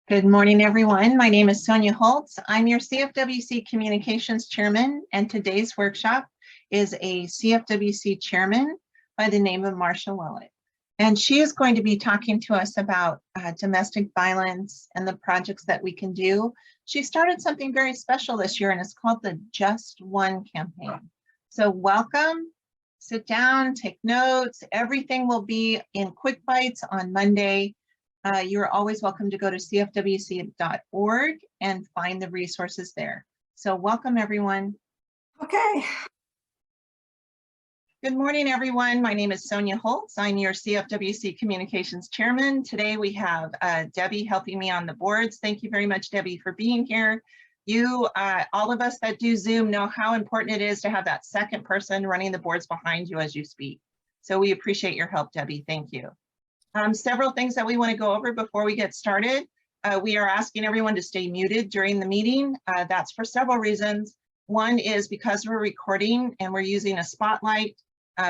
Good morning, everyone. My name is Sonia Holtz. I'm your CFWC Communications Chairman, and today's workshop is a CFWC Chairman by the name of Marcia Willich. And she is going to be talking to us about domestic violence and the projects that we can do. She started something very special this year, and it's called the Just One campaign. So welcome, sit down, take notes. Everything will be in quick bites on Monday. You're always welcome to go to cfwc.org and find the resources there. So welcome, everyone. Okay. Good morning, everyone. My name is Sonia Holtz. I'm your CFWC Communications Chairman. Today we have Debbie helping me on the boards. Thank you very much, Debbie, for being here. You, all of us that do Zoom know how important it is to have that second person running the boards behind you as you speak. So we appreciate your help, Debbie. Thank you. Several things that we want to go over before we get started. We are asking everyone to stay muted during the meeting. That's for several reasons. One is because we're recording and we're using a spotlight.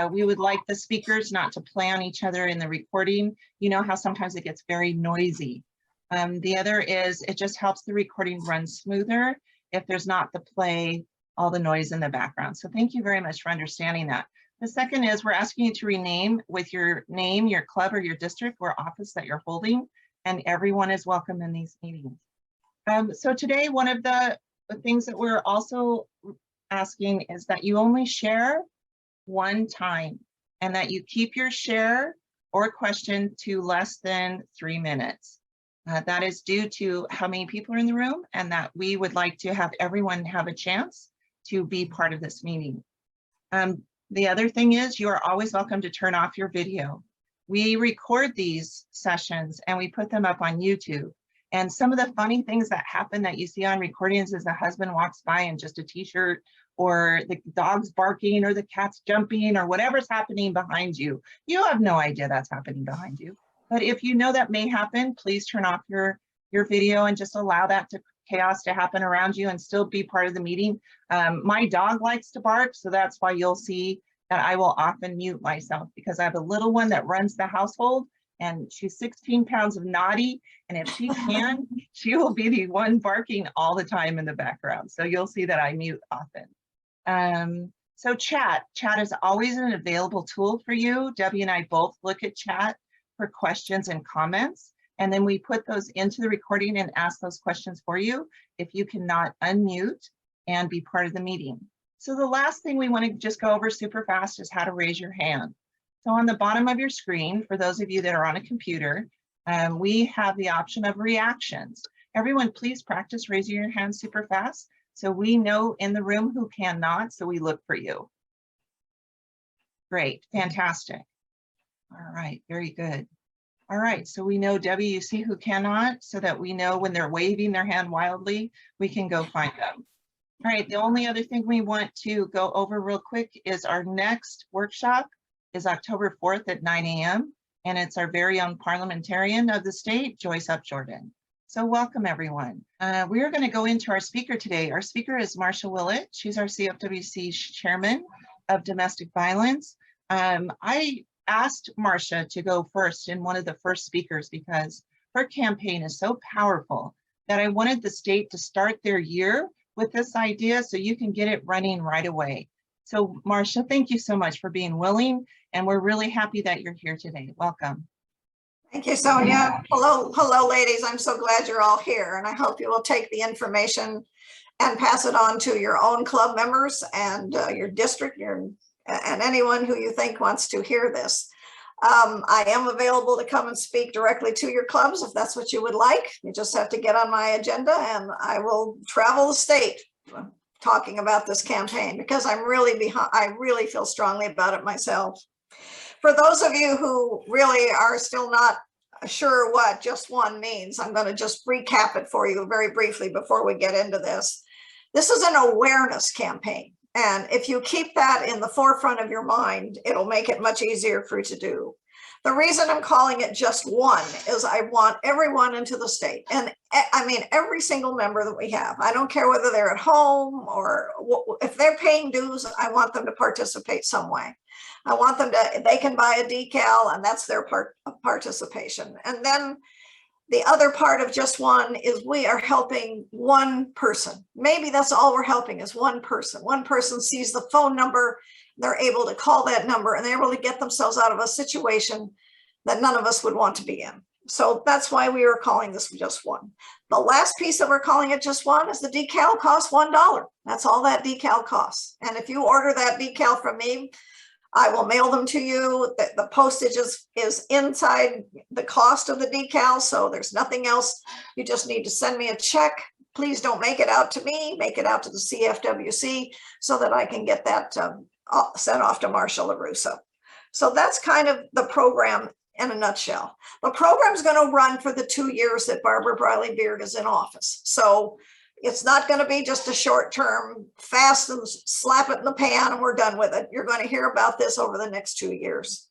We would like the speakers not to play on each other in the recording. You know how sometimes it gets very noisy. The other is it just helps the recording run smoother if there's not the play, all the noise in the background. So thank you very much for understanding that. The second is we're asking you to rename with your name, your club or your district or office that you're holding, and everyone is welcome in these meetings. So today, one of the things that we're also asking is that you only share one time and that you keep your share or question to less than 3 minutes. That is due to how many people are in the room and that we would like to have everyone have a chance to be part of this meeting. The other thing is you are always welcome to turn off your video. We record these sessions and we put them up on YouTube. And some of the funny things that happen that you see on recordings is the husband walks by in just a t-shirt, or the dog's barking, or the cat's jumping, or whatever's happening behind you. You have no idea that's happening behind you. But if you know that may happen, please turn off your video and just allow that chaos to happen around you and still be part of the meeting. My dog likes to bark, so that's why you'll see that I will often mute myself, because I have a little one that runs the household and she's 16 pounds of naughty, and if she can, she will be the one barking all the time in the background. So you'll see that I mute often. So chat is always an available tool for you. Debbie and I both look at chat for questions and comments. And then we put those into the recording and ask those questions for you if you cannot unmute and be part of the meeting. So the last thing we want to just go over super fast is how to raise your hand. So on the bottom of your screen, for those of you that are on a computer, we have the option of reactions. Everyone, please practice raising your hand super fast so we know in the room who cannot, so we look for you. Great, fantastic. All right, very good. All right, so we know, Debbie, you see who cannot, so that we know when they're waving their hand wildly, we can go find them. All right, the only other thing we want to go over real quick is our next workshop is October 4th at 9 a.m. And it's our very own parliamentarian of the state, Joyce Upjordan. So welcome, everyone. We are gonna go into our speaker today. Our speaker is Marcia Willich. She's our CFWC chairman of domestic violence. I asked Marcia to go first in one of the first speakers because her campaign is so powerful that I wanted the state to start their year with this idea so you can get it running right away. So Marcia, thank you so much for being willing, and we're really happy that you're here today. Welcome. Thank you, Sonia. Hello, ladies. I'm so glad you're all here, and I hope you will take the information and pass it on to your own club members and your district, and anyone who you think wants to hear this. I am available to come and speak directly to your clubs if that's what you would like. You just have to get on my agenda and I will travel the state talking about this campaign because I'm really behind. I really feel strongly about it myself. For those of you who really are still not sure what just one means, I'm going to just recap it for you very briefly before we get into this. This is an awareness campaign. And if you keep that in the forefront of your mind, it'll make it much easier for you to do. The reason I'm calling it just one is I want everyone into the state. And I mean, every single member that we have, I don't care whether they're at home or if they're paying dues, I want them to participate some way. I want them to, they can buy a decal and that's their part of participation. And then The other part of just one is we are helping one person. Maybe that's all we're helping is one person. One person sees the phone number, they're able to call that number, and they're able to get themselves out of a situation that none of us would want to be in. So that's why we are calling this just one. The last piece that we're calling it just one is the decal costs $1. That's all that decal costs. And if you order that decal from me, I will mail them to you. The postage is inside the cost of the decal, so there's nothing else. You just need to send me a check. Please don't make it out to me, make it out to the CFWC so that I can get that sent off to Marcia LaRusso. So that's kind of the program in a nutshell. The program is going to run for the 2 years that Barbara Briley Beard is in office. So it's not going to be just a short term, fast and slap it in the pan and we're done with it. You're going to hear about this over the next 2 years.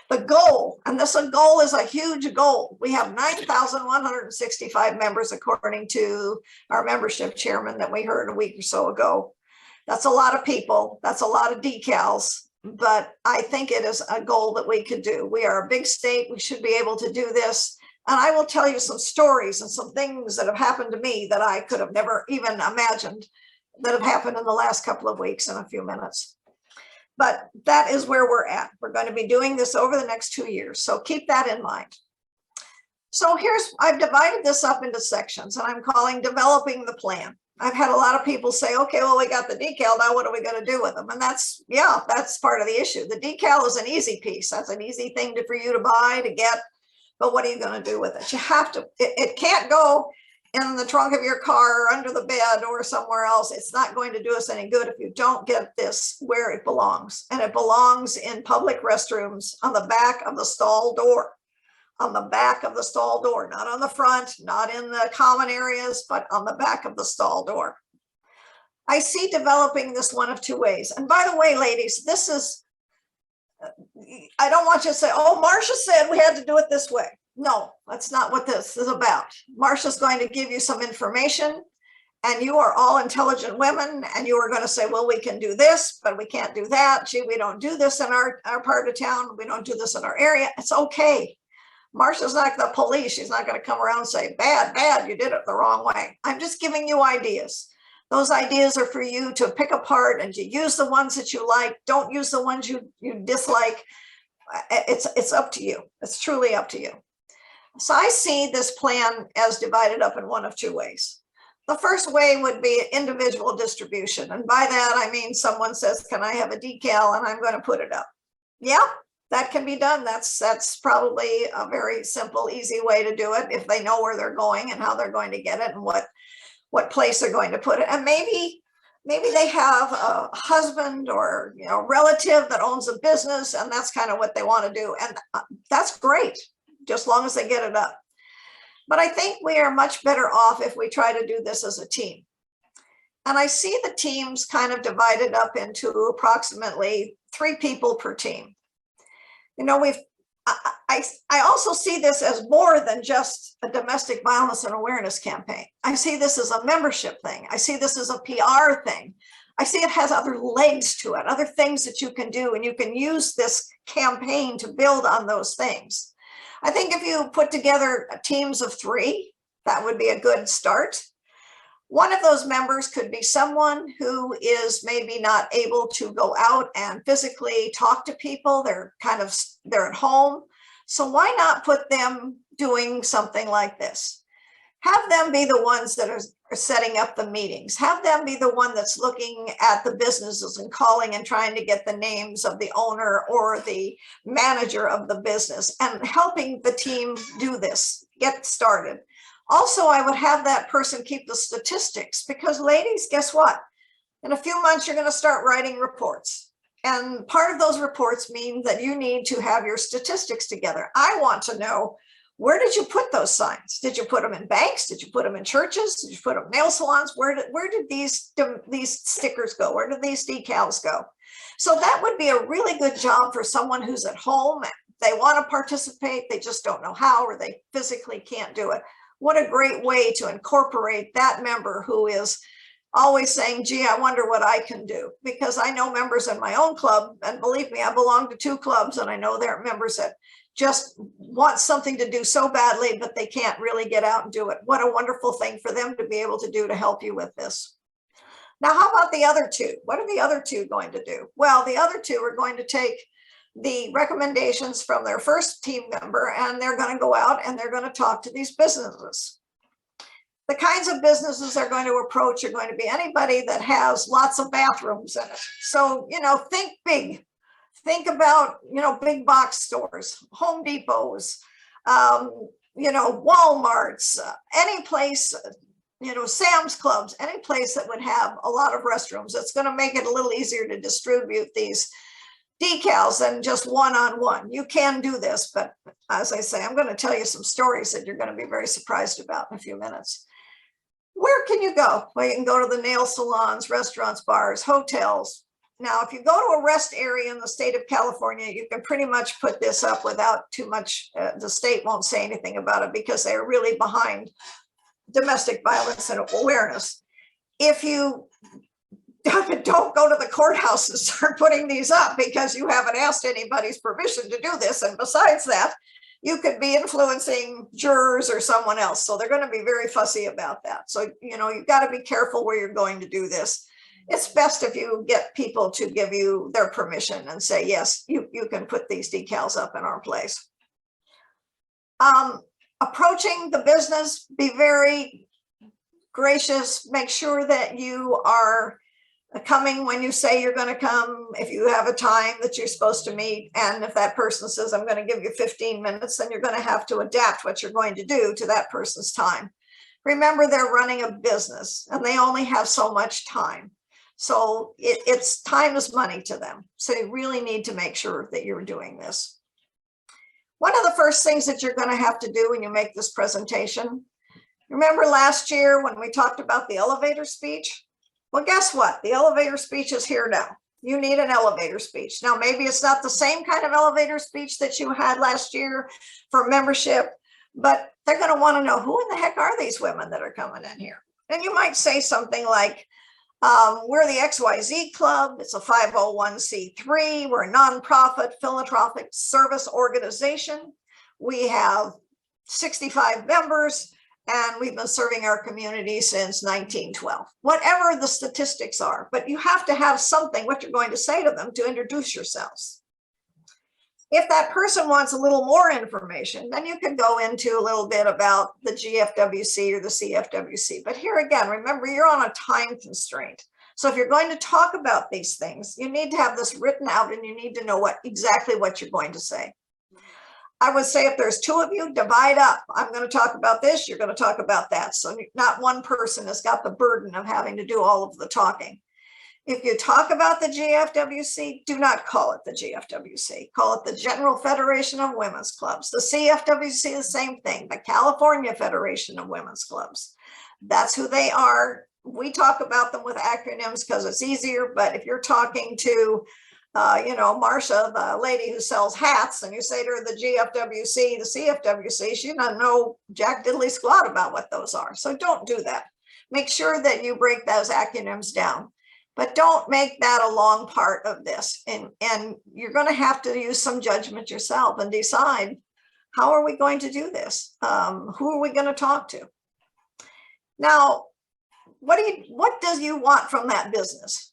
The goal, and this goal is a huge goal. We have 9,165 members, according to our membership chairman that we heard a week or so ago. That's a lot of people. That's a lot of decals, but I think it is a goal that we could do. We are a big state. We should be able to do this. And I will tell you some stories and some things that have happened to me that I could have never even imagined that have happened in the last couple of weeks in a few minutes. But that is where we're at. We're going to be doing this over the next 2 years. So keep that in mind. So I've divided this up into sections and I'm calling developing the plan. I've had a lot of people say, okay, well, we got the decal. Now what are we going to do with them? And that's part of the issue. The decal is an easy piece. That's an easy thing for you to buy, to get. But what are you going to do with it? You have to, it can't go in the trunk of your car or under the bed or somewhere else. It's not going to do us any good if you don't get this where it belongs. And it belongs in public restrooms on the back of the stall door, on the back of the stall door, not on the front, not in the common areas, but on the back of the stall door. I see developing this one of two ways. And by the way, ladies, this is, I don't want you to say, oh, Marcia said we had to do it this way. No, that's not what this is about. Marcia's going to give you some information and you are all intelligent women and you are going to say, well, we can do this, but we can't do that. Gee, we don't do this in our part of town. We don't do this in our area. It's okay. Marcia's not the police. She's not going to come around and say, bad, you did it the wrong way. I'm just giving you ideas. Those ideas are for you to pick apart and to use the ones that you like. Don't use the ones you dislike. It's up to you. It's truly up to you. So I see this plan as divided up in one of two ways. The first way would be individual distribution. And by that, I mean, someone says, can I have a decal? And I'm going to put it up. Yeah, that can be done. That's probably a very simple, easy way to do it if they know where they're going and how they're going to get it and what place they're going to put it. And maybe they have a husband or relative that owns a business and that's kind of what they want to do. And that's great, just as long as they get it up. But I think we are much better off if we try to do this as a team. And I see the teams kind of divided up into approximately 3 people per team. I also see this as more than just a domestic violence and awareness campaign. I see this as a membership thing. I see this as a PR thing. I see it has other legs to it, other things that you can do, and you can use this campaign to build on those things. I think if you put together teams of 3, that would be a good start. One of those members could be someone who is maybe not able to go out and physically talk to people. They're at home. So why not put them doing something like this? Have them be the ones that are setting up the meetings. Have them be the one that's looking at the businesses and calling and trying to get the names of the owner or the manager of the business and helping the team do this, get started. Also, I would have that person keep the statistics because, ladies, guess what? In a few months, you're going to start writing reports. And part of those reports mean that you need to have your statistics together. I want to know, where did you put those signs? Did you put them in banks? Did you put them in churches? Did you put them in nail salons? Where did these stickers go? Where did these decals go? So that would be a really good job for someone who's at home. They want to participate. They just don't know how, or they physically can't do it. What a great way to incorporate that member who is always saying, gee, I wonder what I can do. Because I know members in my own club, and believe me, I belong to 2 clubs, and I know there are members that just want something to do so badly, but they can't really get out and do it. What a wonderful thing for them to be able to do to help you with this. Now, how about the other two? What are the other two going to do? Well, the other two are going to take the recommendations from their first team member, and they're going to go out and they're going to talk to these businesses. The kinds of businesses they're going to approach are going to be anybody that has lots of bathrooms in it. So, think big. Think about, big box stores, Home Depots, Walmarts, any place, Sam's Clubs, any place that would have a lot of restrooms. It's going to make it a little easier to distribute these decals than just one-on-one. You can do this, but as I say, I'm going to tell you some stories that you're going to be very surprised about in a few minutes. Where can you go? Well, you can go to the nail salons, restaurants, bars, hotels. Now, if you go to a rest area in the state of California, you can pretty much put this up without too much, the state won't say anything about it because they're really behind domestic violence and awareness. If you don't go to the courthouse and start putting these up because you haven't asked anybody's permission to do this, and besides that, you could be influencing jurors or someone else. So they're going to be very fussy about that. So, you've got to be careful where you're going to do this. It's best if you get people to give you their permission and say, yes, you can put these decals up in our place. Approaching the business, be very gracious. Make sure that you are coming when you say you're going to come. If you have a time that you're supposed to meet, and if that person says, I'm going to give you 15 minutes, then you're going to have to adapt what you're going to do to that person's time. Remember, they're running a business and they only have so much time. So it's time is money to them. So you really need to make sure that you're doing this. One of the first things that you're going to have to do when you make this presentation, remember last year when we talked about the elevator speech? Well, guess what? The elevator speech is here now. You need an elevator speech. Now, maybe it's not the same kind of elevator speech that you had last year for membership, but they're going to want to know, who in the heck are these women that are coming in here? And you might say something like, we're the XYZ Club. It's a 501c3. We're a nonprofit philanthropic service organization. We have 65 members, and we've been serving our community since 1912. Whatever the statistics are, but you have to have something, what you're going to say to them to introduce yourselves. If that person wants a little more information, then you can go into a little bit about the GFWC or the CFWC. But here again, remember, you're on a time constraint. So if you're going to talk about these things, you need to have this written out and you need to know exactly what you're going to say. I would say if there's two of you, divide up. I'm going to talk about this, you're going to talk about that. So not one person has got the burden of having to do all of the talking. If you talk about the GFWC, do not call it the GFWC. Call it the General Federation of Women's Clubs. The CFWC, the same thing, the California Federation of Women's Clubs. That's who they are. We talk about them with acronyms because it's easier, but if you're talking to, Marcia, the lady who sells hats, and you say to her the GFWC, the CFWC, she doesn't know jack diddly squat about what those are. So don't do that. Make sure that you break those acronyms down. But don't make that a long part of this. And you're going to have to use some judgment yourself and decide, how are we going to do this? Who are we going to talk to? Now, what do you want from that business?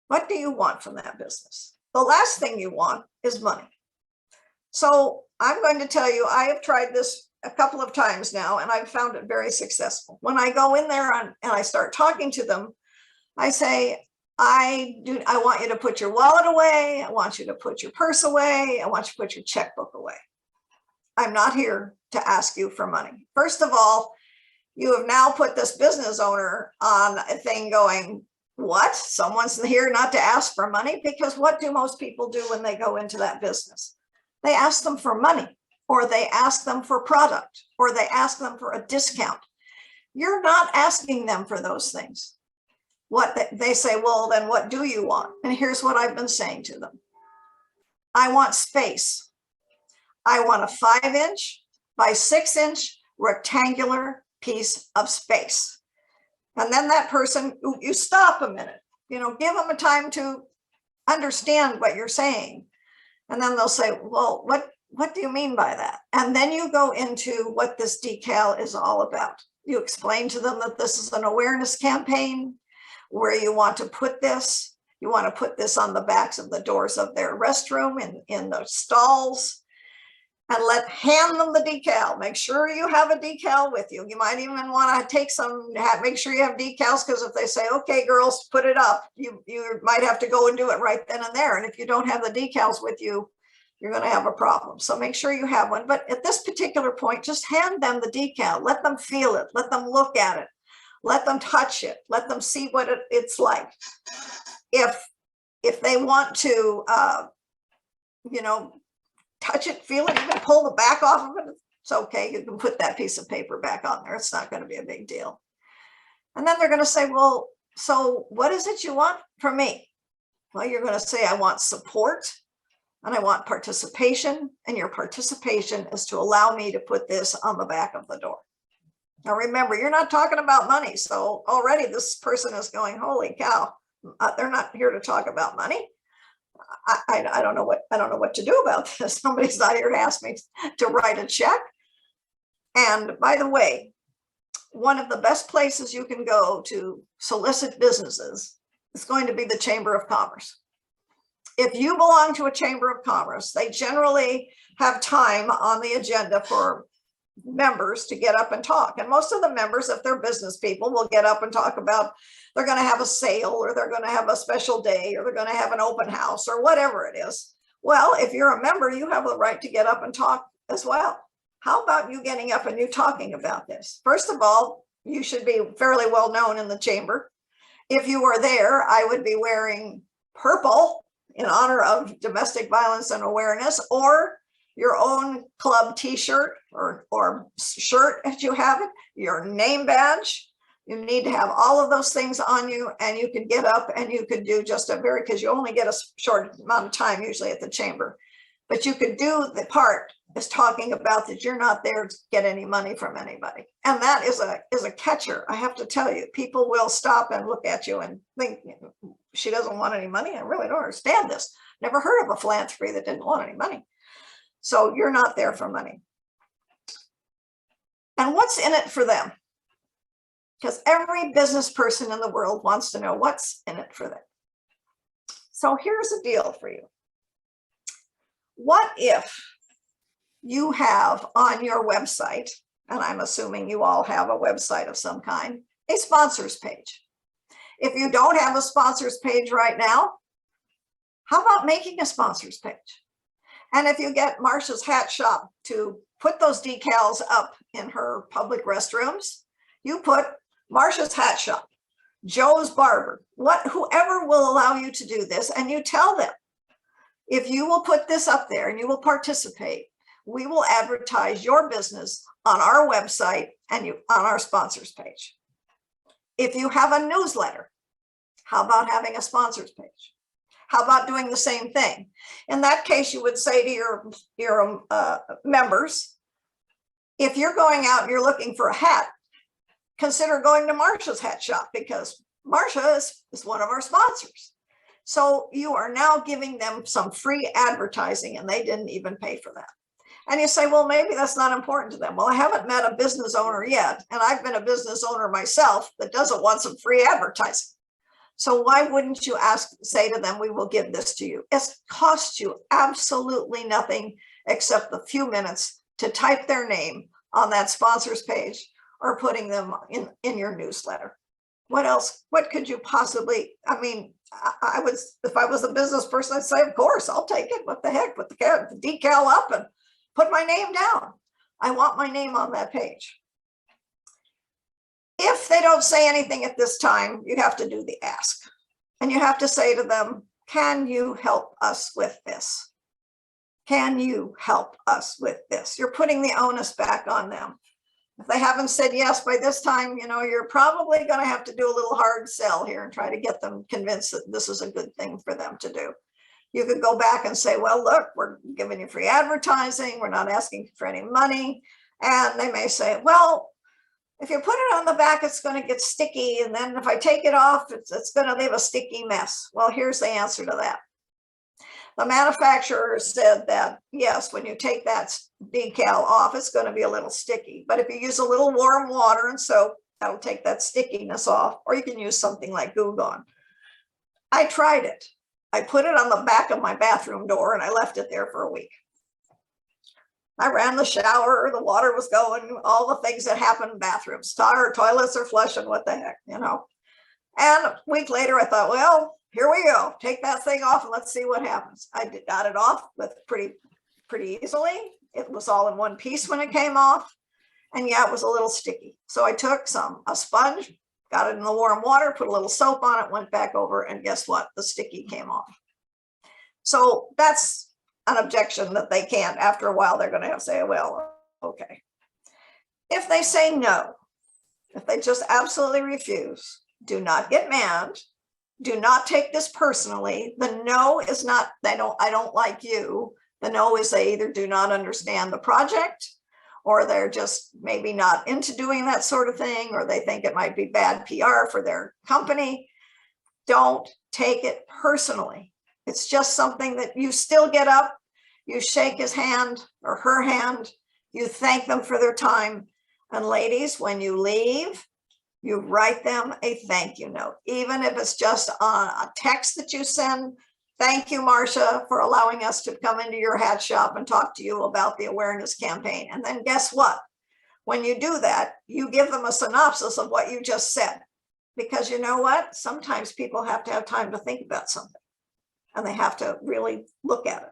What do you want from that business? The last thing you want is money. So I'm going to tell you, I have tried this a couple of times now, and I've found it very successful. When I go in there and I start talking to them, I say, I want you to put your wallet away. I want you to put your purse away. I want you to put your checkbook away. I'm not here to ask you for money. First of all, you have now put this business owner on a thing going, what? Someone's here not to ask for money? Because what do most people do when they go into that business? They ask them for money, or they ask them for product, or they ask them for a discount. You're not asking them for those things. What they say, well, then what do you want? And here's what I've been saying to them. I want space. I want a 5-inch by 6-inch rectangular piece of space. And then that person, you stop a minute, give them a time to understand what you're saying. And then they'll say, well, what do you mean by that? And then you go into what this decal is all about. You explain to them that this is an awareness campaign, where you want to put this. You want to put this on the backs of the doors of their restroom and in the stalls, and hand them the decal. Make sure you have a decal with you. You might even want to take some, make sure you have decals, because if they say, okay, girls, put it up, you might have to go and do it right then and there. And if you don't have the decals with you, you're going to have a problem. So make sure you have one. But at this particular point, just hand them the decal. Let them feel it. Let them look at it. Let them touch it. Let them see what it's like. If they want to, touch it, feel it, even pull the back off of it, it's okay. You can put that piece of paper back on there. It's not going to be a big deal. And then they're going to say, well, so what is it you want from me? Well, you're going to say, I want support and I want participation. And your participation is to allow me to put this on the back of the door. Now, remember, you're not talking about money. So already this person is going, holy cow, they're not here to talk about money. I don't know what to do about this. Somebody's not here to ask me to write a check. And by the way, one of the best places you can go to solicit businesses is going to be the Chamber of Commerce. If you belong to a Chamber of Commerce, they generally have time on the agenda for members to get up and talk. And most of the members, if they're business people, will get up and talk about they're going to have a sale, or they're going to have a special day, or they're going to have an open house, or whatever it is. Well, if you're a member, you have the right to get up and talk as well. How about you getting up and you talking about this? First of all, you should be fairly well known in the chamber. If you were there, I would be wearing purple in honor of domestic violence and awareness, or your own club t-shirt or shirt if you have it, your name badge. You need to have all of those things on you, and you can get up and you could do just because you only get a short amount of time usually at the chamber, but you could do the part is talking about that you're not there to get any money from anybody. And that is a catcher. I have to tell you, people will stop and look at you and think, she doesn't want any money. I really don't understand this. Never heard of a philanthropy that didn't want any money. So you're not there for money. And what's in it for them? Because every business person in the world wants to know what's in it for them. So here's the deal for you. What if you have on your website, and I'm assuming you all have a website of some kind, a sponsors page? If you don't have a sponsors page right now, how about making a sponsors page? And if you get Marcia's Hat Shop to put those decals up in her public restrooms, you put Marcia's Hat Shop, Joe's Barber, whoever will allow you to do this, and you tell them, if you will put this up there and you will participate, we will advertise your business on our website and on our sponsors page. If you have a newsletter, how about having a sponsors page? How about doing the same thing? In that case, you would say to your members, if you're going out and you're looking for a hat, consider going to Marcia's Hat Shop, because Marcia is one of our sponsors. So you are now giving them some free advertising, and they didn't even pay for that. And you say, well, maybe that's not important to them. Well, I haven't met a business owner yet, and I've been a business owner myself that doesn't want some free advertising. So why wouldn't you say to them, we will give this to you? It costs you absolutely nothing except the few minutes to type their name on that sponsors page or putting them in your newsletter. What else? What could you possibly, I mean, if I was a business person, I'd say, of course, I'll take it. What the heck? Put the decal up and put my name down. I want my name on that page. If they don't say anything at this time, you have to do the ask. And you have to say to them, can you help us with this? Can you help us with this? You're putting the onus back on them. If they haven't said yes by this time, you're probably going to have to do a little hard sell here and try to get them convinced that this is a good thing for them to do. You could go back and say, well, look, we're giving you free advertising. We're not asking for any money. And they may say, well, if you put it on the back, it's going to get sticky. And then if I take it off, it's going to leave a sticky mess. Well, here's the answer to that. The manufacturer said that, yes, when you take that decal off, it's going to be a little sticky. But if you use a little warm water and soap, that'll take that stickiness off. Or you can use something like Goo Gone. I tried it. I put it on the back of my bathroom door and I left it there for a week. I ran the shower, the water was going, all the things that happen in bathrooms. Toilets are flushing, what the heck, you know. And a week later, I thought, well, here we go. Take that thing off and let's see what happens. I got it off with pretty easily. It was all in one piece when it came off. And yeah, it was a little sticky. So I took a sponge, got it in the warm water, put a little soap on it, went back over, and guess what? The sticky came off. So that's an objection that they can't. After a while, they're going to have to say, well, okay. If they say no, if they just absolutely refuse, do not get mad. Do not take this personally. The no is not, I don't like you. The no is they either do not understand the project, or they're just maybe not into doing that sort of thing, or they think it might be bad PR for their company. Don't take it personally. It's just something that you still get up, you shake his hand or her hand, you thank them for their time. And ladies, when you leave, you write them a thank you note, even if it's just on a text that you send. Thank you, Marcia, for allowing us to come into your hat shop and talk to you about the awareness campaign. And then guess what? When you do that, you give them a synopsis of what you just said. Because you know what? Sometimes people have to have time to think about something, and they have to really look at it.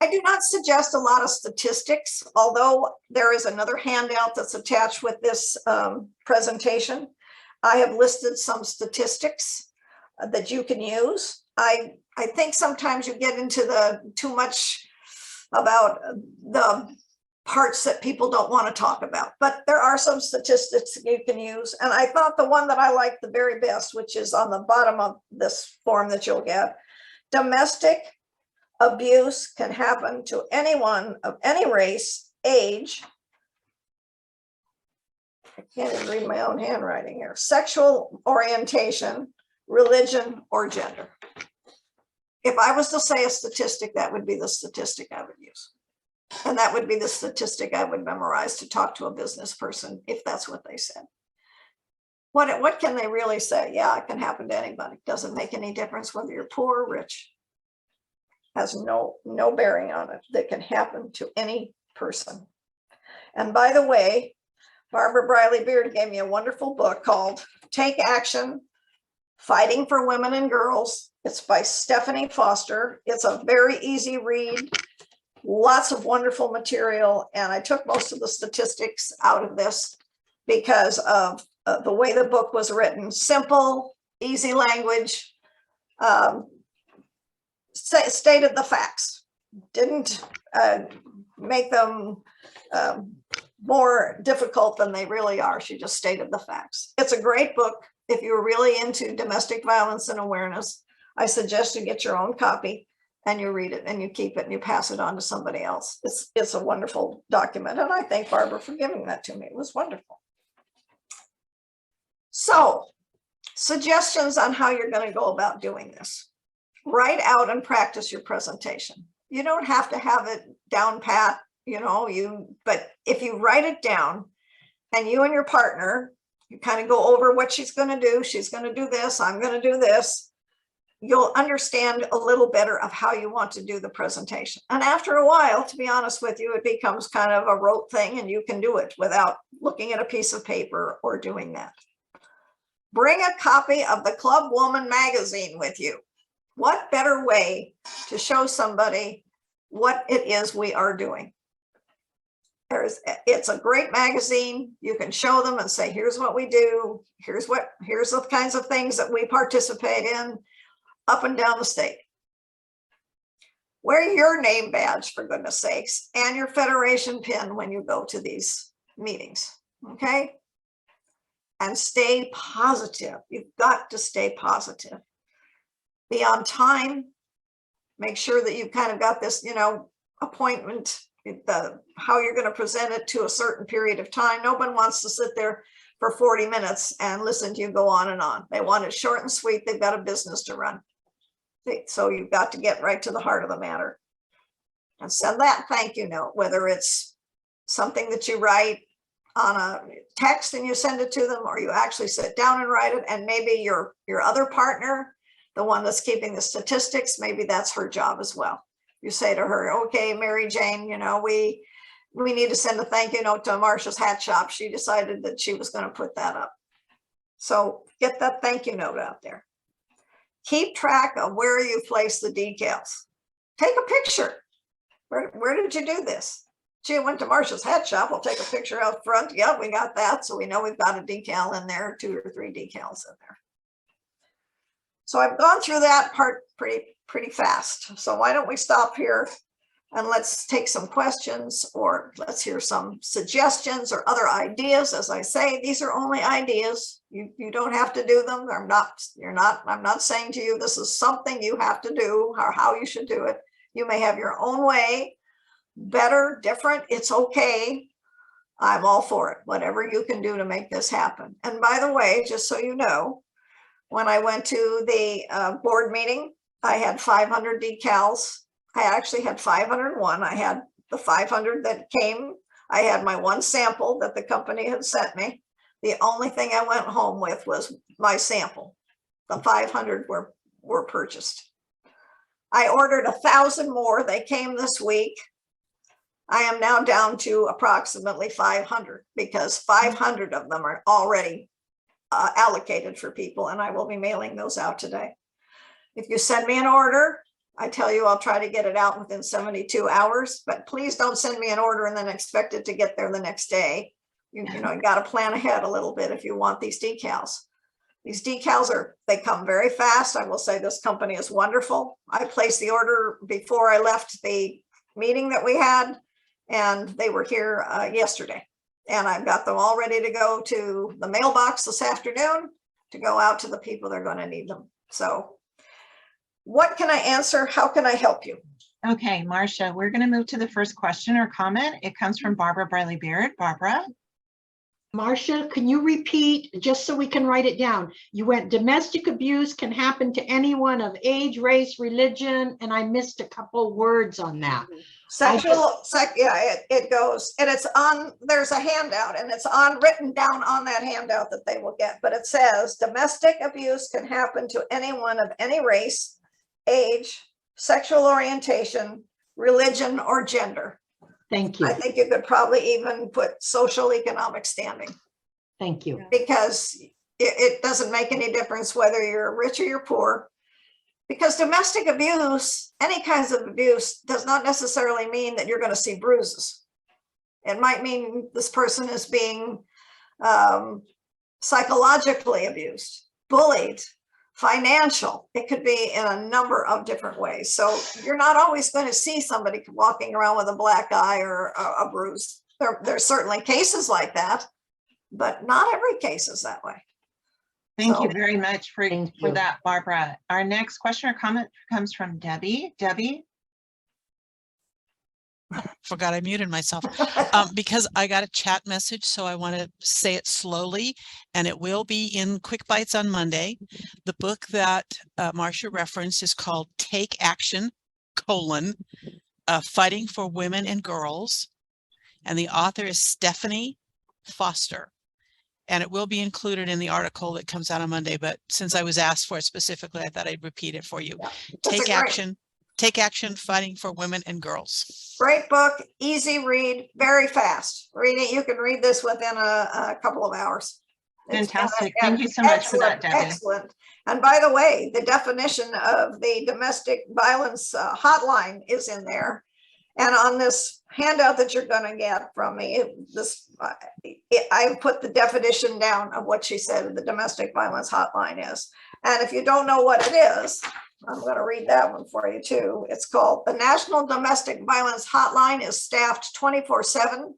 I do not suggest a lot of statistics, although there is another handout that's attached with this presentation. I have listed some statistics that you can use. I think sometimes you get into too much about the parts that people don't want to talk about, but there are some statistics that you can use. And I thought the one that I liked the very best, which is on the bottom of this form that you'll get, domestic abuse can happen to anyone of any race, age, I can't even read my own handwriting here, sexual orientation, religion, or gender. If I was to say a statistic, that would be the statistic I would use. And that would be the statistic I would memorize to talk to a business person if that's what they said. What can they really say? Yeah, it can happen to anybody. Doesn't make any difference whether you're poor or rich. Has no bearing on it. That can happen to any person. And by the way, Barbara Briley Beard gave me a wonderful book called Take Action, Fighting for Women and Girls. It's by Stephanie Foster. It's a very easy read, lots of wonderful material. And I took most of the statistics out of this because of the way the book was written. Simple, easy language, stated the facts, didn't make them more difficult than they really are. She just stated the facts. It's a great book. If you're really into domestic violence and awareness, I suggest you get your own copy and you read it and you keep it and you pass it on to somebody else. It's a wonderful document. And I thank Barbara for giving that to me. It was wonderful. So, suggestions on how you're going to go about doing this. Write out and practice your presentation. You don't have to have it down pat, but if you write it down and you and your partner, you kind of go over what she's going to do. She's going to do this. I'm going to do this. You'll understand a little better of how you want to do the presentation. And after a while, to be honest with you, it becomes kind of a rote thing and you can do it without looking at a piece of paper or doing that. Bring a copy of the Club Woman magazine with you. What better way to show somebody what it is we are doing? It's a great magazine. You can show them and say, here's what we do. Here's the kinds of things that we participate in up and down the state. Wear your name badge, for goodness sakes, and your federation pin when you go to these meetings, okay? And stay positive. You've got to stay positive. Be on time. Make sure that you've kind of got this, appointment, how you're going to present it to a certain period of time. No one wants to sit there for 40 minutes and listen to you go on and on. They want it short and sweet. They've got a business to run. So you've got to get right to the heart of the matter and send that thank you note, whether it's something that you write on a text and you send it to them, or you actually sit down and write it. And maybe your other partner, the one that's keeping the statistics, maybe that's her job as well. You say to her, okay, Mary Jane, you know, we need to send a thank you note to Marcia's hat shop. She decided that she was going to put that up. So get that thank you note out there. Keep track of where you place the decals. Take a picture. Where did you do this? Gee, I went to Marcia's hat shop. We'll take a picture out front. Yep, we got that. So we know we've got a decal in there, 2 or 3 decals in there. So I've gone through that part pretty fast. So why don't we stop here and let's take some questions, or let's hear some suggestions or other ideas. As I say, these are only ideas. You don't have to do them. I'm not saying to you, this is something you have to do or how you should do it. You may have your own way, better, different. It's okay. I'm all for it. Whatever you can do to make this happen. And by the way, just so you know, when I went to the board meeting, I had 500 decals. I actually had 501. I had the 500 that came. I had my one sample that the company had sent me. The only thing I went home with was my sample. The 500 were purchased. I ordered 1,000 more. They came this week. I am now down to approximately 500 because 500 of them are already allocated for people, and I will be mailing those out today. If you send me an order, I tell you I'll try to get it out within 72 hours, but please don't send me an order and then expect it to get there the next day. You know, you got to plan ahead a little bit if you want these decals. These decals they come very fast. I will say this company is wonderful. I placed the order before I left the meeting that we had, and they were here yesterday. And I've got them all ready to go to the mailbox this afternoon to go out to the people that are going to need them. So what can I answer? How can I help you? Okay, Marcia, we're going to move to the first question or comment. It comes from Barbara Briley Beard. Barbara. Marcia, can you repeat just so we can write it down? You went domestic abuse can happen to anyone of age, race, religion, and I missed a couple words on that. Yeah, it goes, and it's on, there's a handout, and it's written down on that handout that they will get, but it says domestic abuse can happen to anyone of any race, age, sexual orientation, religion, or gender. Thank you. I think you could probably even put social economic standing. Thank you. Because it doesn't make any difference whether you're rich or you're poor. Because domestic abuse, any kinds of abuse, does not necessarily mean that you're going to see bruises. It might mean this person is being psychologically abused, bullied, financial. It could be in a number of different ways. So you're not always going to see somebody walking around with a black eye or a bruise. There's certainly cases like that, but not every case is that way. Thank you very much for that, Barbara. Our next question or comment comes from Debbie. Debbie. Forgot I muted myself because I got a chat message, so I want to say it slowly, and it will be in quick bites on Monday. The book that Marcia referenced is called Take Action, Fighting for Women and Girls, and the author is Stephanie Foster, and it will be included in the article that comes out on Monday, but since I was asked for it specifically, I thought I'd repeat it for you. Yeah, Take Action, Fighting for Women and Girls. Great book, easy read, very fast. You can read this within a couple of hours. Fantastic. Thank you so much for that, Debbie. Excellent. And by the way, the definition of the domestic violence hotline is in there. And on this handout that you're going to get from me, I put the definition down of what she said the domestic violence hotline is. And if you don't know what it is, I'm going to read that one for you too. It's called the National Domestic Violence Hotline is staffed 24/7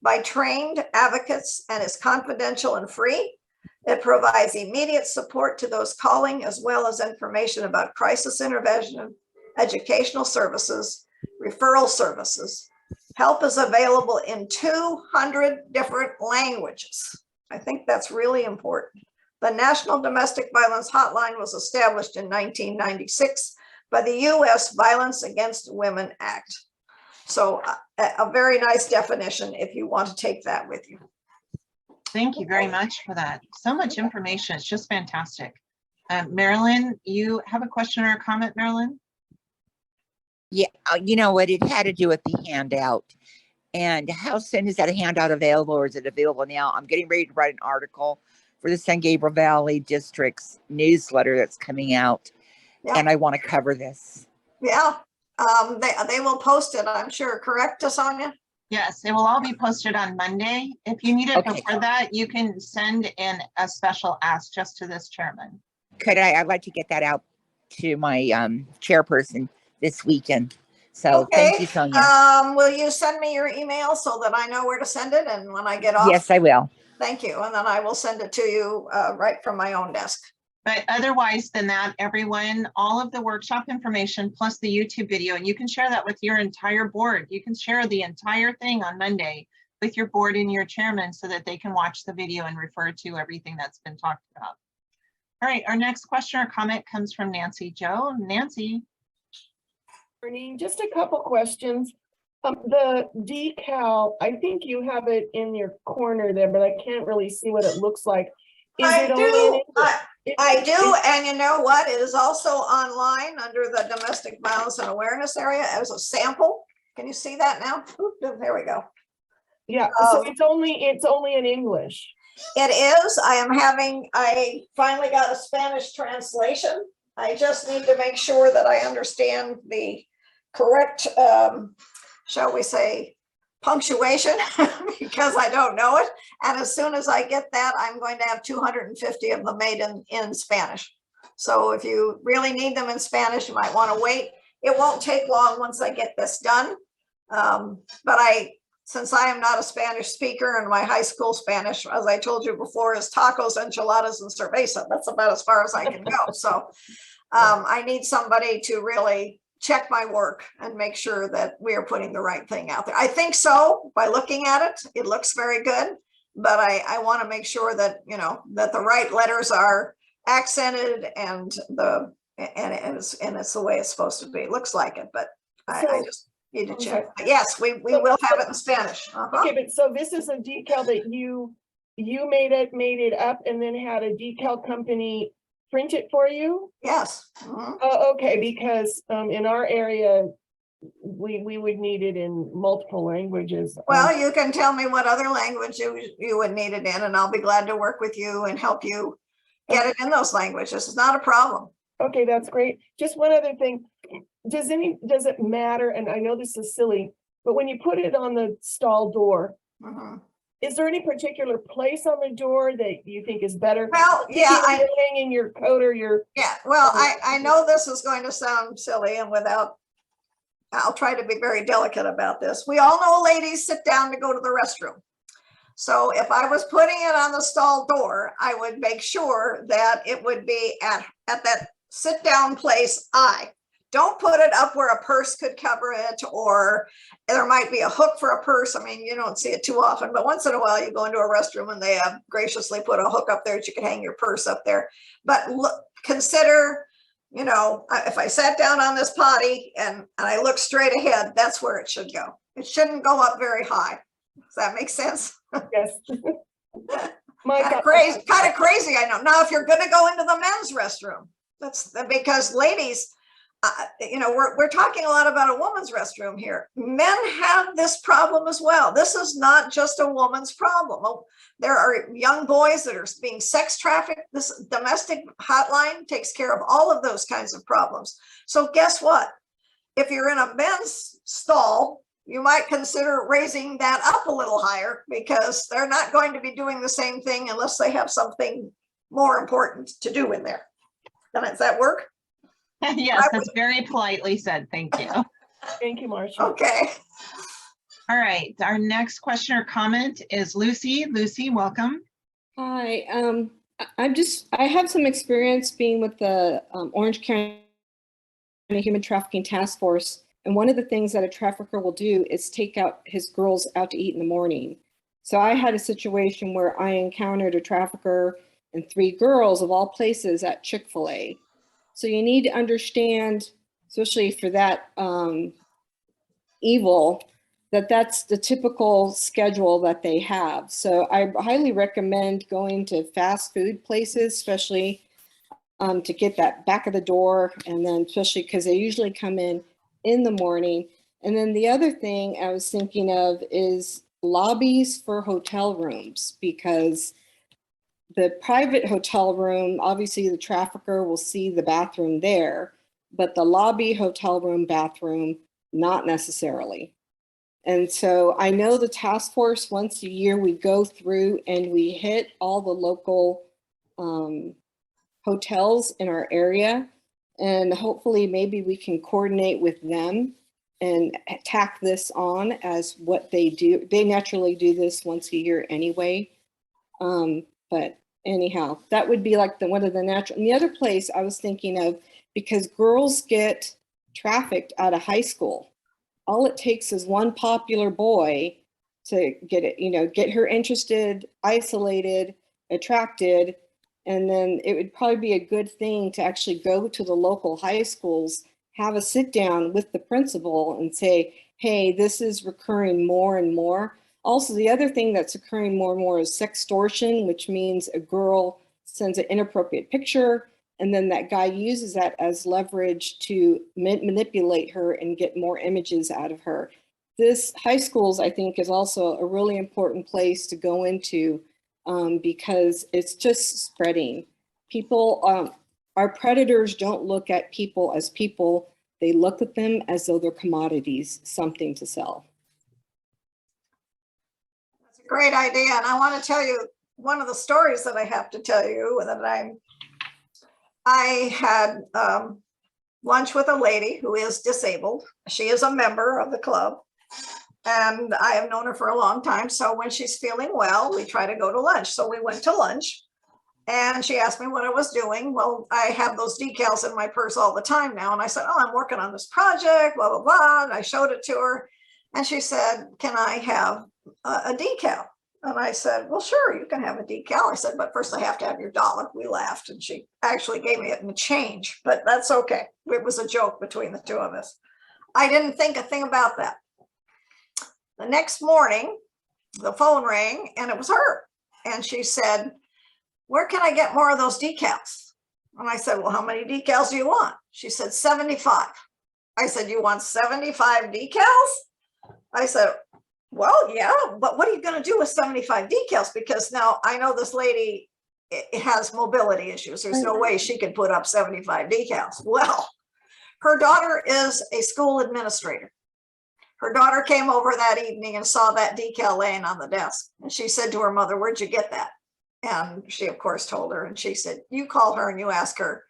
by trained advocates and is confidential and free. It provides immediate support to those calling, as well as information about crisis intervention, educational services, referral services. Help is available in 200 different languages. I think that's really important. The National Domestic Violence Hotline was established in 1996 by the U.S. Violence Against Women Act. So a very nice definition if you want to take that with you. Thank you very much for that. So much information. It's just fantastic. Marilyn, you have a question or a comment, Marilyn? Yeah, you know what? It had to do with the handout. And how soon is that handout available, or is it available now? I'm getting ready to write an article for the San Gabriel Valley District's newsletter that's coming out. Yeah. And I want to cover this. Yeah, they will post it, I'm sure, correct, Sonia? Yes, it will all be posted on Monday. If you need it Okay. before that, you can send in a special ask just to this chairman. Could I'd like to get that out to my chairperson this weekend. So Okay. thank you, Sonia. Will you send me your email so that I know where to send it? And when I get off? Yes, I will. Thank you. And then I will send it to you right from my own desk. But otherwise than that, everyone, all of the workshop information plus the YouTube video, and you can share that with your entire board. You can share the entire thing on Monday with your board and your chairman so that they can watch the video and refer to everything that's been talked about. All right, our next question or comment comes from Nancy Joe. Nancy. Morning, just a couple questions. The decal, I think you have it in your corner there, but I can't really see what it looks like. Is it only in English? I do, and you know what? It is also online under the Domestic Violence and Awareness area as a sample. Can you see that now? Oop, there we go. Yeah, so it's only in English. It is. I finally got a Spanish translation. I just need to make sure that I understand the correct, shall we say, punctuation, because I don't know it. And as soon as I get that, I'm going to have 250 of them made in Spanish. So if you really need them in Spanish, you might want to wait. It won't take long once I get this done. But since I am not a Spanish speaker, and my high school Spanish, as I told you before, is tacos, enchiladas, and cerveza. That's about as far as I can go. So I need somebody to really check my work and make sure that we are putting the right thing out there. I think so. By looking at it, it looks very good, but I want to make sure that, you know, that the right letters are accented and it's the way it's supposed to be. It looks like it, but I just need to check. But yes, we will have it in Spanish. Okay, but so this is a decal that you made it up and then had a decal company print it for you? Yes. Oh, okay, because in our area, we would need it in multiple languages. Well, you can tell me what other language you would need it in, and I'll be glad to work with you and help you get it in those languages. It's not a problem. Okay, that's great. Just one other thing. Does it matter? And I know this is silly, but when you put it on the stall door, is there any particular place on the door that you think is better? Well, yeah, you're hanging your coat or your. Yeah, well, I know this is going to sound silly, and I'll try to be very delicate about this. We all know ladies sit down to go to the restroom. So if I was putting it on the stall door, I would make sure that it would be at that sit down place. Don't put it up where a purse could cover it, or there might be a hook for a purse. I mean, you don't see it too often, but once in a while you go into a restroom and they have graciously put a hook up there that you can hang your purse up there. But look, consider, you know, if I sat down on this potty and I look straight ahead, that's where it should go. It shouldn't go up very high. Does that make sense? Yes. Kind of crazy, I know. Now, if you're going to go into the men's restroom, that's because ladies, you know, we're talking a lot about a woman's restroom here. Men have this problem as well. This is not just a woman's problem. There are young boys that are being sex trafficked. This domestic hotline takes care of all of those kinds of problems. So guess what? If you're in a men's stall, you might consider raising that up a little higher, because they're not going to be doing the same thing unless they have something more important to do in there. Does that work? Yes, that's very politely said. Thank you. Thank you, Marcia. Okay. All right. Our next question or comment is Lucy. Lucy, welcome. Hi. I have some experience being with the Orange County Human Trafficking Task Force. And one of the things that a trafficker will do is take out his girls out to eat in the morning. So I had a situation where I encountered a trafficker and 3 girls of all places at Chick-fil-A. So you need to understand, especially for that evil, that's the typical schedule that they have. So I highly recommend going to fast food places, especially to get that back of the door, and then especially because they usually come in the morning. And then the other thing I was thinking of is lobbies for hotel rooms, because the private hotel room, obviously the trafficker will see the bathroom there, but the lobby hotel room bathroom, not necessarily. And so I know the task force, once a year, we go through and we hit all the local hotels in our area, and hopefully maybe we can coordinate with them and tack this on as what they do. They naturally do this once a year anyway. But anyhow, that would be like one of the natural. And the other place I was thinking of, because girls get trafficked out of high school. All it takes is one popular boy to get it, get her interested, isolated, attracted. And then it would probably be a good thing to actually go to the local high schools, have a sit down with the principal and say, hey, this is recurring more and more. Also, the other thing that's occurring more and more is sextortion, which means a girl sends an inappropriate picture, and then that guy uses that as leverage to manipulate her and get more images out of her. This high schools, I think, is also a really important place to go into because it's just spreading. People, our predators don't look at people as people. They look at them as though they're commodities, something to sell. That's a great idea. And I want to tell you one of the stories that I have to tell you that I had lunch with a lady who is disabled. She is a member of the club, and I have known her for a long time. So when she's feeling well, we try to go to lunch. So we went to lunch, and she asked me what I was doing. Well, I have those decals in my purse all the time now. And I said, oh, I'm working on this project, blah, blah, blah. And I showed it to her, and she said, can I have a decal? And I said, well, sure, you can have a decal. I said, but first I have to have your dollar. We laughed, and she actually gave me it in change, but that's okay. It was a joke between the two of us. I didn't think a thing about that. The next morning, the phone rang, and it was her. And she said, where can I get more of those decals? And I said, well, how many decals do you want? She said, 75. I said, you want 75 decals? I said, well, yeah, but what are you going to do with 75 decals? Because now I know this lady has mobility issues. There's no way she could put up 75 decals. Well, her daughter is a school administrator. Her daughter came over that evening and saw that decal laying on the desk. And she said to her mother, where'd you get that? And she, of course, told her. And she said, you call her and you ask her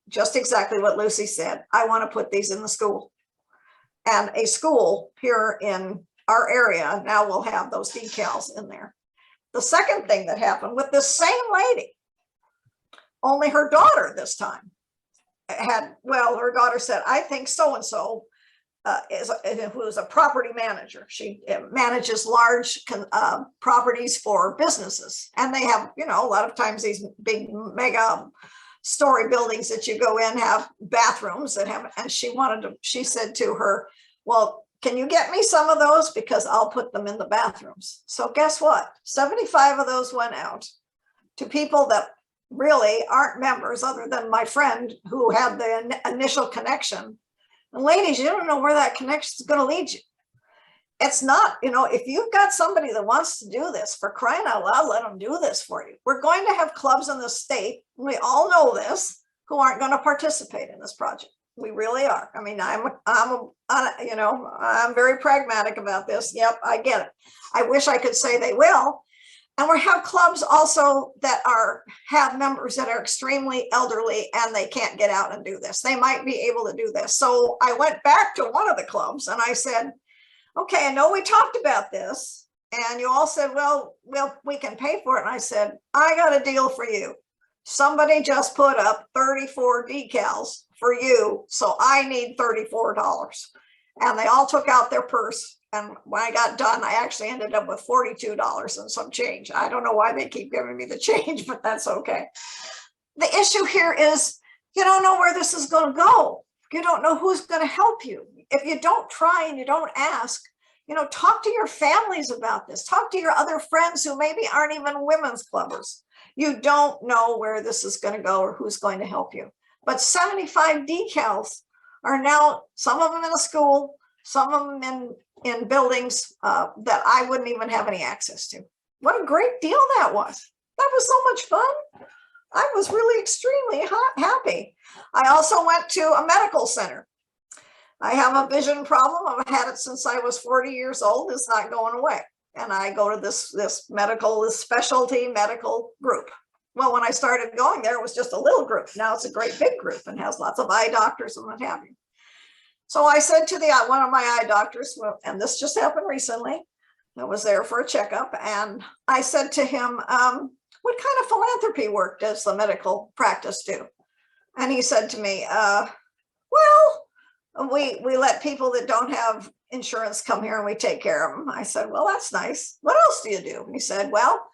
just exactly what Lucy said. I want to put these in the school. And a school here in our area now will have those decals in there. The second thing that happened with this same lady, only her daughter this time had, well, her daughter said, I think so-and-so who is a property manager. She manages large properties for businesses. And they have, a lot of times these big mega story buildings that you go in have bathrooms that have, and she said to her, well, can you get me some of those? Because I'll put them in the bathrooms. So guess what? 75 of those went out to people that really aren't members other than my friend who had the initial connection. And ladies, you don't know where that connection is going to lead you. It's not, if you've got somebody that wants to do this, for crying out loud, let them do this for you. We're going to have clubs in the state, we all know this, who aren't going to participate in this project. We really are. I mean, I'm very pragmatic about this. Yep, I get it. I wish I could say they will. And we have clubs also that have members that are extremely elderly and they can't get out and do this. They might be able to do this. So I went back to one of the clubs and I said, okay, I know we talked about this. And you all said, well, we can pay for it. And I said, I got a deal for you. Somebody just put up 34 decals for you. So I need $34. And they all took out their purse And when I got done, I actually ended up with $42 and some change. I don't know why they keep giving me the change, but that's okay. The issue here is you don't know where this is going to go. You don't know who's going to help you. If you don't try and you don't ask, you know, talk to your families about this. Talk to your other friends who maybe aren't even women's clubbers. You don't know where this is going to go or who's going to help you. But 75 decals are now, some of them in a school, some of them in buildings that I wouldn't even have any access to. What a great deal that was. That was so much fun. I was really extremely happy. I also went to a medical center. I have a vision problem. I've had it since I was 40 years old. It's not going away. And I go to this specialty medical group. Well, when I started going there, it was just a little group. Now it's a great big group and has lots of eye doctors and what have you. So I said to one of my eye doctors, well, and this just happened recently, I was there for a checkup, and I said to him, what kind of philanthropy work does the medical practice do? And he said to me, well, we let people that don't have insurance come here and we take care of them. I said, well, that's nice. What else do you do? And he said, well,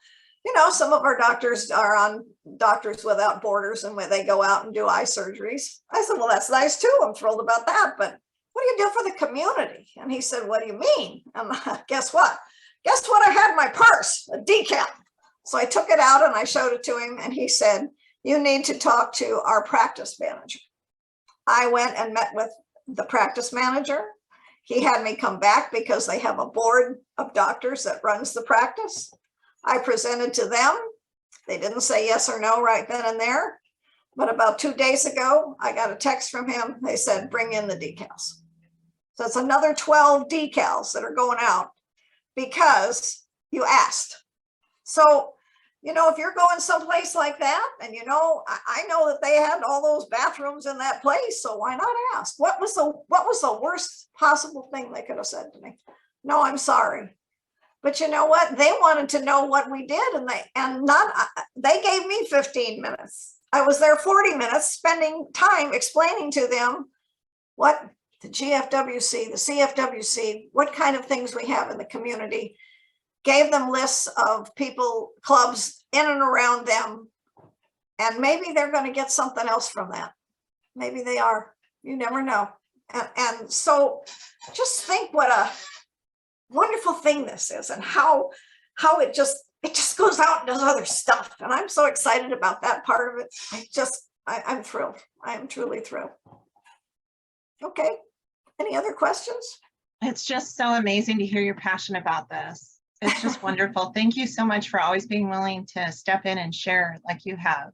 you know, some of our doctors are on Doctors Without Borders and when they go out and do eye surgeries. I said, well, that's nice too. I'm thrilled about that. But what do you do for the community? And he said, what do you mean? And guess what? Guess what I had in my purse? A decal. So I took it out and I showed it to him. And he said, you need to talk to our practice manager. I went and met with the practice manager. He had me come back because they have a board of doctors that runs the practice. I presented to them. They didn't say yes or no right then and there. But about 2 days ago, I got a text from him. They said, bring in the decals. So it's another 12 decals that are going out because you asked. So, you know, if you're going someplace like that, and you know, I know that they had all those bathrooms in that place, so why not ask? What was the worst possible thing they could have said to me? No, I'm sorry. But you know what? They wanted to know what we did, and they gave me 15 minutes. I was there 40 minutes spending time explaining to them what the GFWC, the CFWC, what kind of things we have in the community, gave them lists of people, clubs in and around them, and maybe they're going to get something else from that. Maybe they are. You never know. And so just think what a wonderful thing this is, and how it just goes out and does other stuff. And I'm so excited about that part of it. I'm thrilled. I am truly thrilled. Okay. Any other questions? It's just so amazing to hear your passion about this. It's just wonderful. Thank you so much for always being willing to step in and share like you have.